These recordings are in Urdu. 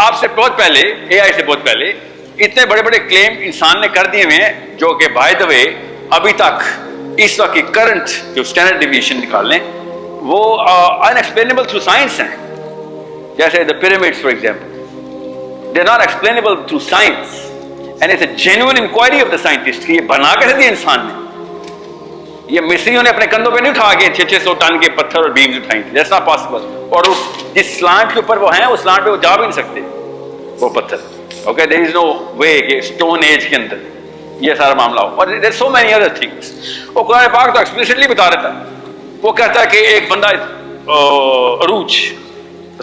آپ سے بہت پہلے, اے آئی سے بہت پہلے اتنے بڑے بڑے کلیم انسان نے کر دیے ہوئے ہیں جو کہ بائی دا وے ابھی تک اس وقت کی کرنٹ جو اسٹینڈرڈ ڈیویشن نکال لیں وہ انیکسپلینیبل تھرو سائنس ہیں. جیسے the pyramids for example, they are not explainable through science and it's a genuine inquiry of the scientist کہ یہ بنا کر دیا انسان نے. یہ مصریوں نے اپنے کندھوں پہ نہیں اٹھا کے 600 ٹن کے پتھر اور بیمز اٹھائیں گے, دیٹس ناٹ پاسبل. اور اس جس سلانٹ کے اوپر وہ ہیں اس سلانٹ پہ وہ جا بھی نہیں سکتے وہ پتھر. اوکے, دیر از نو وے کہ اسٹون ایج کے اندر یہ سارا معاملہ ہو. اور دیر سو مینی ادر تھنگس. وہ قرآن پاک تو ایکسپلیسٹلی بتا رہتا ہے. وہ کہتا ہے کہ ایک بندہ عروج,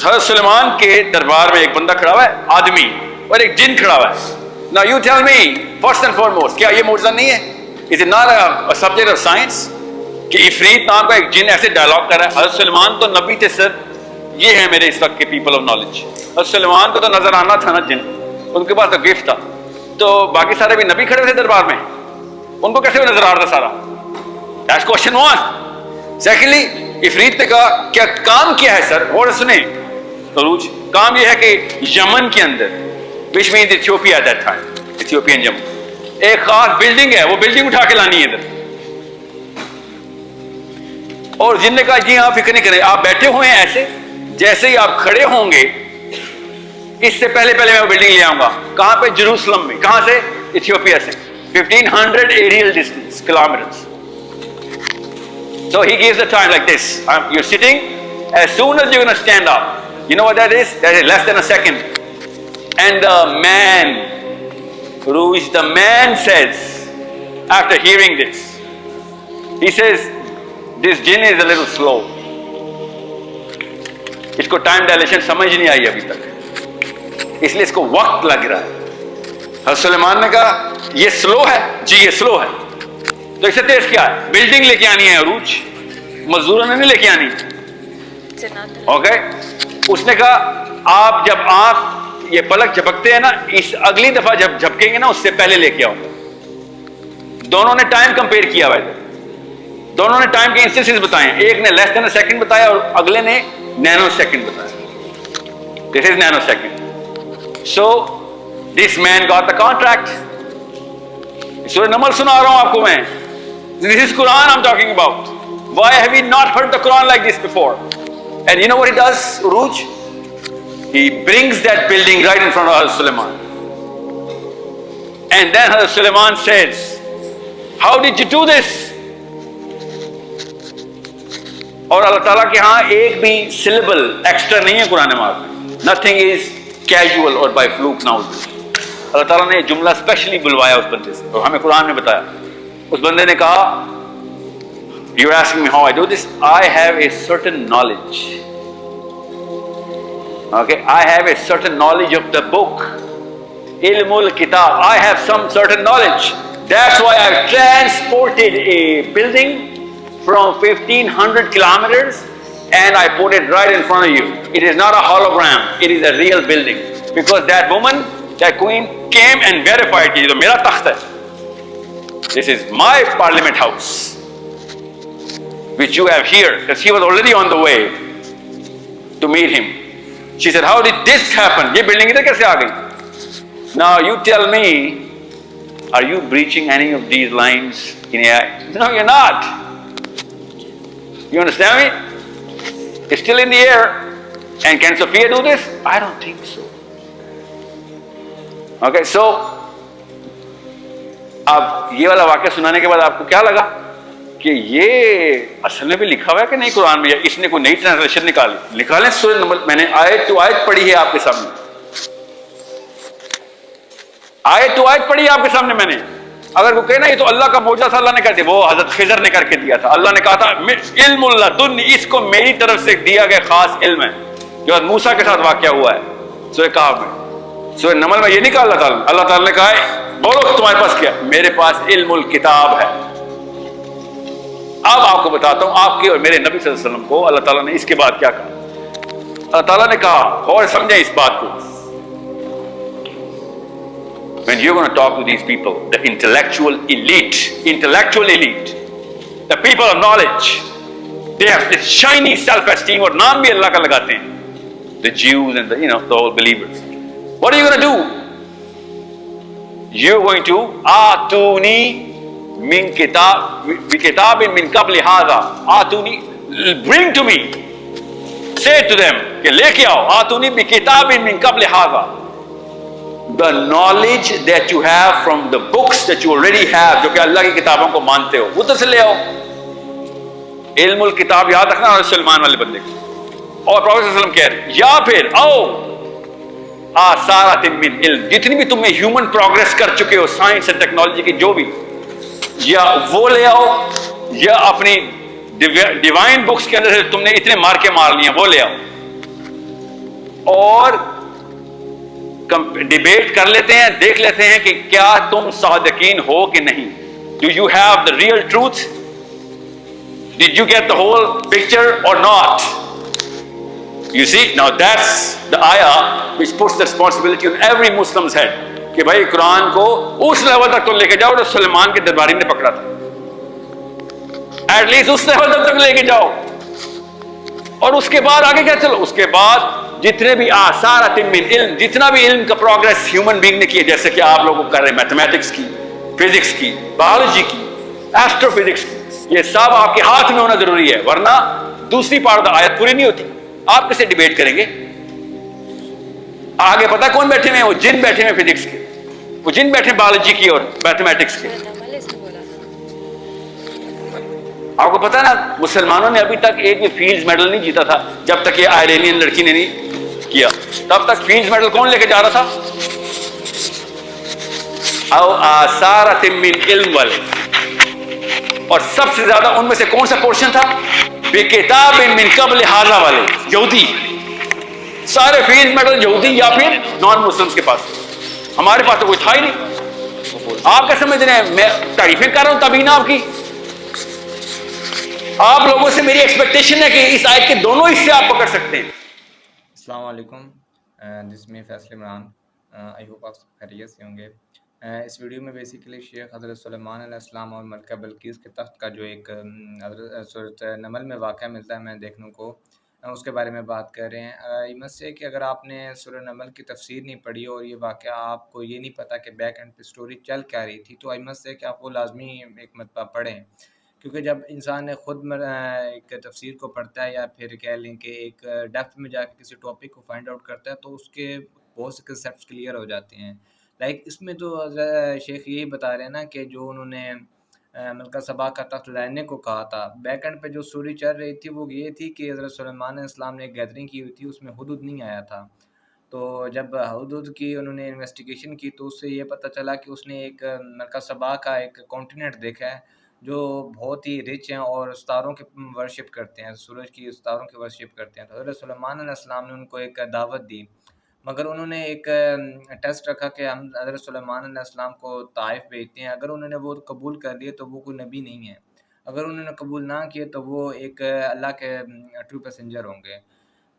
حضرت سلیمان کے دربار میں ایک بندہ کھڑا ہوا ہے آدمی اور ایک جن کھڑا ہوا ہے. Now you tell me first and foremost, کیا یہ معجزہ نہیں ہے؟ Is it not a subject of science کہ عفریت نام کا ایک جن ایسے ڈائلاگ کر رہا ہے؟ حضرت سلیمان تو نبی تھے سر, یہ ہے میرے اس وقت کے پیپل آف نالج. حضرت سلیمان کو تو نظر آنا تھا نا جن, ان کے پاس تو گفٹ تھا. تو باقی سارے بھی نبی کھڑے تھے دربار میں, ان کو کیسے نظر آ رہا تھا سارا؟ That's question one. Secondly, عفریت نے کہا کیا کام کیا ہے سر؟ اور سنیں عروج, کام یہ ہے کہ یمن کے اندر which means Ethiopia at that time, Ethiopian Yemen, ایک خاص بلڈنگ ہے, وہ بلڈنگ اٹھا کے لانی ہے ادھر. اور جن نے کہا جی ہاں فکر نہیں کریں, آپ بیٹھے ہوئے ہیں ایسے, جیسے ہی آپ کھڑے ہوں گے اس سے پہلے میں وہ بلڈنگ لے آؤں گا. کہاں پہ؟ جروسلم میں. کہاں سے؟ ایتھیوپیا سے. 1500 aerial distance kilometers. So he gives the time like this. You're sitting, as soon as you're going to stand up, you know what that is? That is less than a second. And the man says, after hearing this, he says, this jinn is a little slow. اس کو ٹائم ڈائلیشن سمجھ نہیں آئی ابھی تک, اس لیے اس کو وقت لگ رہا ہے. حضرت سلیمان نے کہا یہ سلو ہے. جی یہ سلو ہے. تو اس سے تیز کیا ہے؟ بلڈنگ لے کے آنی ہے عروج, مزدوروں نے نہیں لے کے آنی. اوکے, اس نے کہا آپ جب آنکھ یہ پلک جھپکتے ہیں نا, اس اگلی دفعہ جب جھپکیں گے نا اس سے پہلے لے کے آؤ. دونوں نے ٹائم کمپیئر کیا ہوا ہے, دونوں نے ٹائم کے انسٹنسز بتائے ہیں. ایک نے لیس دین اے سیکنڈ بتایا اور اگلے نے نینو سیکنڈ بتایا. This is nanosecond. So this man got the contract. سورہ نمل سنا رہا ہوں آپ کو میں. This is Quran I am talking about. Why have you not heard the Quran like this before? And you know what he does عروج? He brings that building right in front of Hazrat Sulaiman. And then Hazrat Sulaiman says, how did you do this? اور اللہ تعالیٰ کے ہاں ایک بھی syllable extra نہیں ہے قرآن مجید میں. Nothing is casual or by fluke now. اللہ تعالیٰ نے جملہ اسپیشلی بلوایا اس بندے سے اور ہمیں قرآن میں بتایا. اس بندے نے کہا, you're asking me how I do this? I have a certain knowledge. Okay, I have a certain knowledge of the book, Ilmul Kitab. I have some certain knowledge. That's why I've transported a building from 1500 kilometers and I put it right in front of you. It is not a hologram, it is a real building. Because that woman, that queen came and verified it. Mera takht hai. This is my parliament house, which you have here. Because he was already on the way to meet him. She said, how did this happen? یہ بلڈنگ ادھر کیسے آ گئی؟ Now you tell me, are you breaching any of these lines in AI? No, you're not. You understand me? It's still in the air. And can Sophia do this? I don't think so. Okay, so اب یہ والا واقعہ سنانے کے بعد آپ کو کیا لگا کہ یہ اصل میں بھی لکھا ہوا ہے کہ نہیں قرآن میں, یا اس نے کوئی نئی ٹرانسلیشن نکالیں. سورہ نمل میں نے آیت ٹو آیت پڑھی ہے آپ کے سامنے, آیت ٹو آیت پڑھی ہے آپ کے سامنے میں نے. اگر وہ کہنا یہ تو اللہ کا معجزہ تھا, اللہ نے کہا تھا, وہ حضرت خضر نے کر کے دیا تھا. اللہ نے کہا تھا علم اللہ دن, اس کو میری طرف سے دیا گیا خاص علم ہے جو موسیٰ کے ساتھ واقعہ ہوا ہے سورہ کہف میں. سورہ نمل میں یہ نہیں کہا اللہ تعالیٰ نے کہا ہے بولو تمہارے پاس کیا, میرے پاس علم الکتاب ہے. اب آپ کو بتاتا ہوں آپ کے اور میرے نبی صلی اللہ علیہ وسلم کو اللہ تعالیٰ نے اس کے بعد کیا کہا. اللہ تعالیٰ نے کہا, اور سمجھیں اس بات کو, when you're going to talk to these people, the intellectual elite, the people of knowledge, they have this shiny self-esteem, اور نام بھی اللہ کا لگاتے ہیں, the Jews and the whole believers. What are you going to do? You're going to atuni min kitabin min qabli hadha. Atuni, bring to me. Say to them کہ لے کے آؤ آتونی بکتاب من قبل هذا. The knowledge that you have from the books that you already have, جو کہ اللہ کی کتابوں کو مانتے ہو, ادھر سے لے آؤ. علم الکتاب یاد رکھنا سلمان والے بندے کو. اور پروفیسر صلی اللہ علیہ وسلم کہہ رہے یا پھر آؤ آثارات من علم, جتنی بھی تم نے ہیومن پروگرس کر چکے ہو سائنس اینڈ ٹیکنالوجی کی جو بھی, یا وہ لے آؤ, یا اپنی ڈیوائن بکس کے اندر سے تم نے اتنے مار کے مار لیے وہ لے آؤ, اور ڈیبیٹ کر لیتے ہیں, دیکھ لیتے ہیں کہ کیا تم صادقین ہو کہ نہیں. Do you have the real truth? Did you get the whole picture or not? You see, now that's the ayah which puts the responsibility on every Muslim's head. کہ بھائی قرآن کو اس لیول تک تو لے کے جاؤ جو سلیمان کے درباری نے پکڑا تھا. ایٹ لیسٹ اس لیول تک لے کے جاؤ. اور اس کے بعد آگے کیا چلو, اس کے بعد جتنے بھی آثارات من علم, جتنا بھی علم کا پروگرس ہیومن بینگ نے کیا, جیسے کہ آپ لوگوں کر رہے ہیں میتھمیٹکس کی, فزکس کی, بایولوجی کی, ایسٹرو فزکس کی, یہ سب آپ کے ہاتھ میں ہونا ضروری ہے, ورنہ دوسری پارٹ آیت پوری نہیں ہوتی. آپ کیسے ڈیبیٹ کریں گے؟ آگے پتا کون بیٹھے ہوئے ہیں؟ وہ جن بیٹھے ہوئے فزکس کے, وہ جن بیٹھے بایولوجی کی اور میتھمیٹکس کے. آپ کو پتا نا مسلمانوں نے ابھی تک ایک بھی فیلڈ میڈل نہیں جیتا تھا جب تک یہ آئرینین لڑکی نے نہیں کیا. تب تک فیلڈ میڈل کون لے کے جا رہا تھا؟ او آثارات من علم والے. اور سب سے زیادہ ان میں سے کون سا پورشن تھا؟ بکتاب من قبل هذا والے یہودی. سارے فیلڈ میڈل یہودی یا پھر نان مسلمس کے پاس. ہمارے پاس تو کوئی تھا ہی نہیں. آپ کیا سمجھ رہے ہیں میں تعریفیں کر رہا ہوں تبھی نا آپ کی؟ آپ لوگوں سے میری ایکسپیکٹیشن ہے کہ اس آیت کے دونوں حصے آپ پکڑ سکتے ہیں. السلام علیکم, دس می فیصل عمران. آئی ہوپ آپ خیریت سے ہوں گے. اس ویڈیو میں بیسیکلی شیخ حضرت سلیمان علیہ السلام اور ملکہ بلقیس کے تخت کا جو ایک سورۃ نمل میں واقعہ ملتا ہے میں دیکھنے کو, اس کے بارے میں بات کر رہے ہیں. یہ مت سے کہ اگر آپ نے سورۃ نمل کی تفسیر نہیں پڑھی اور یہ واقعہ آپ کو یہ نہیں پتہ کہ بیک اینڈ پہ اسٹوری چل کیا رہی تھی, تو آئی مت سے کہ آپ وہ لازمی ایک مرتبہ پڑھیں. کیونکہ جب انسان خود ایک تفسیر کو پڑھتا ہے یا پھر کہہ لیں کہ ایک ڈیپتھ میں جا کے کسی ٹاپک کو فائنڈ آؤٹ کرتا ہے, تو اس کے بہت سے کنسیپٹس کلیئر ہو جاتے ہیں. لائک اس میں تو شیخ یہی بتا رہے ہیں نا کہ جو انہوں نے ملکہ سبا کا تخت لینے کو کہا تھا, بیک اینڈ پہ جو اسٹوری چل رہی تھی وہ یہ تھی کہ حضرت سلیمان علیہ السلام نے ایک گیدرنگ کی ہوئی تھی, اس میں ہدہد نہیں آیا تھا. تو جب ہدہد کی انہوں نے انویسٹیگیشن کی تو اس سے یہ پتہ چلا کہ اس نے ایک ملکہ سبا کا ایک کانٹیننٹ دیکھا ہے جو بہت ہی رچ ہیں اور ستاروں کی ورشپ کرتے ہیں, سورج کی ستاروں کی ورشپ کرتے ہیں. تو حضرت سلیمان علیہ السلام نے ان کو ایک دعوت دی, مگر انہوں نے ایک ٹیسٹ رکھا کہ ہم حضرت سلیمان علیہ السلام کو طائف بھیجتے ہیں, اگر انہوں نے وہ قبول کر لیے تو وہ کوئی نبی نہیں ہے, اگر انہوں نے قبول نہ کیے تو وہ ایک اللہ کے ٹرو پیسنجر ہوں گے.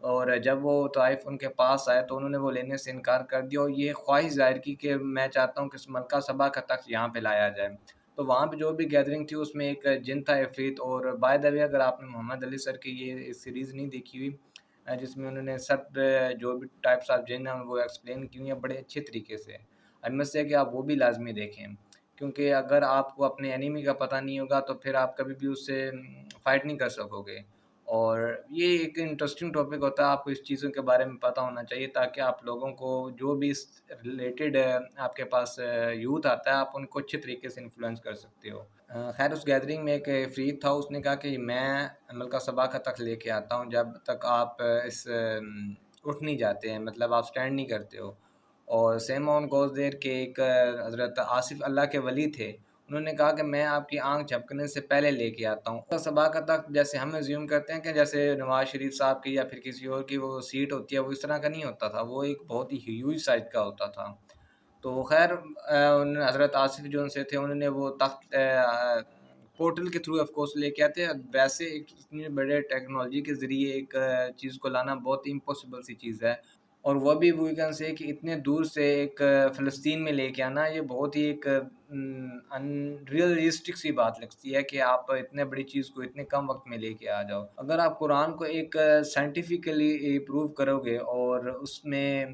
اور جب وہ طائف ان کے پاس آئے تو انہوں نے وہ لینے سے انکار کر دیا اور یہ خواہش ظاہر کی کہ میں چاہتا ہوں کہ اس ملکہ سبا کا تخت یہاں پہ لایا جائے. تو وہاں پہ جو بھی گیدرنگ تھی اس میں ایک جن تھا عفریت. اور بائی دا وے اگر آپ نے محمد علی سر کی یہ سیریز نہیں دیکھی ہوئی جس میں انہوں نے سب جو بھی ٹائپس آف جن ہیں وہ ایکسپلین کی ہوئی ہیں بڑے اچھے طریقے سے, میں سے کہ آپ وہ بھی لازمی دیکھیں. کیونکہ اگر آپ کو اپنے انیمی کا پتہ نہیں ہوگا تو پھر آپ کبھی بھی اس سے فائٹ نہیں کر سکو گے. اور یہ ایک انٹرسٹنگ ٹاپک ہوتا ہے, آپ کو اس چیزوں کے بارے میں پتہ ہونا چاہیے تاکہ آپ لوگوں کو جو بھی اس ریلیٹڈ آپ کے پاس یوتھ آتا ہے آپ ان کو اچھے طریقے سے انفلوئنس کر سکتے ہو. خیر اس گیدرنگ میں ایک فریق تھا, اس نے کہا کہ میں ملکہ سبا کا تخت لے کے آتا ہوں جب تک آپ اس اٹھ نہیں جاتے ہیں, مطلب آپ سٹینڈ نہیں کرتے ہو. اور سیم آن گوز دیر کے ایک حضرت آصف اللہ کے ولی تھے, انہوں نے کہا کہ میں آپ کی آنکھ جھپکنے سے پہلے لے کے آتا ہوں. سبا کا تخت جیسے ہم ایزیوم کرتے ہیں کہ جیسے نواز شریف صاحب کی یا پھر کسی اور کی وہ سیٹ ہوتی ہے, وہ اس طرح کا نہیں ہوتا تھا, وہ ایک بہت ہی ہیوج سائز کا ہوتا تھا. تو خیر حضرت آصف جو ان سے تھے انہوں نے وہ تخت پورٹل کے تھرو آف کورس لے کے آتے. ویسے ایک اتنی بڑے ٹیکنالوجی کے ذریعے ایک چیز کو لانا بہت ہی امپاسبل سی چیز ہے, اور وہ بھی وی کین سے کہ اتنے دور سے ایک فلسطین میں لے کے آنا یہ بہت ہی ایک ریئلسٹک سی بات لگتی ہے کہ آپ اتنے بڑی چیز کو اتنے کم وقت میں لے کے آ جاؤ. اگر آپ قرآن کو ایک سائنٹیفکلی پروو کرو گے اور اس میں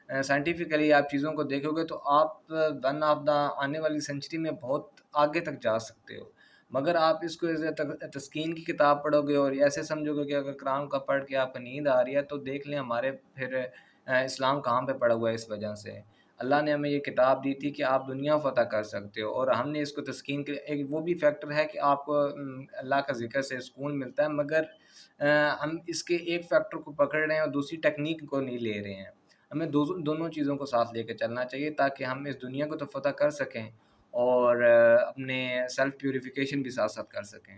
سائنٹیفکلی آپ چیزوں کو دیکھو گے تو آپ ون آف دا آنے والی سینچری میں بہت آگے تک جا سکتے ہو. مگر آپ اس کو تسکین کی کتاب پڑھو گے اور ایسے سمجھو گے کہ اگر قرآن کا پڑھ کے آپ کو نیند آ رہی ہے تو دیکھ لیں ہمارے پھر اسلام کہاں پہ پڑا ہوا ہے. اس وجہ سے اللہ نے ہمیں یہ کتاب دی تھی کہ آپ دنیا فتح کر سکتے ہو، اور ہم نے اس کو تسکین کے ایک وہ بھی فیکٹر ہے کہ آپ کو اللہ کا ذکر سے سکون ملتا ہے، مگر ہم اس کے ایک فیکٹر کو پکڑ رہے ہیں اور دوسری ٹیکنیک کو نہیں لے رہے ہیں. ہمیں دونوں چیزوں کو ساتھ لے کے چلنا چاہیے تاکہ ہم اس دنیا کو تو فتح کر سکیں اور اپنے سیلف پیوریفیکیشن بھی ساتھ ساتھ کر سکیں.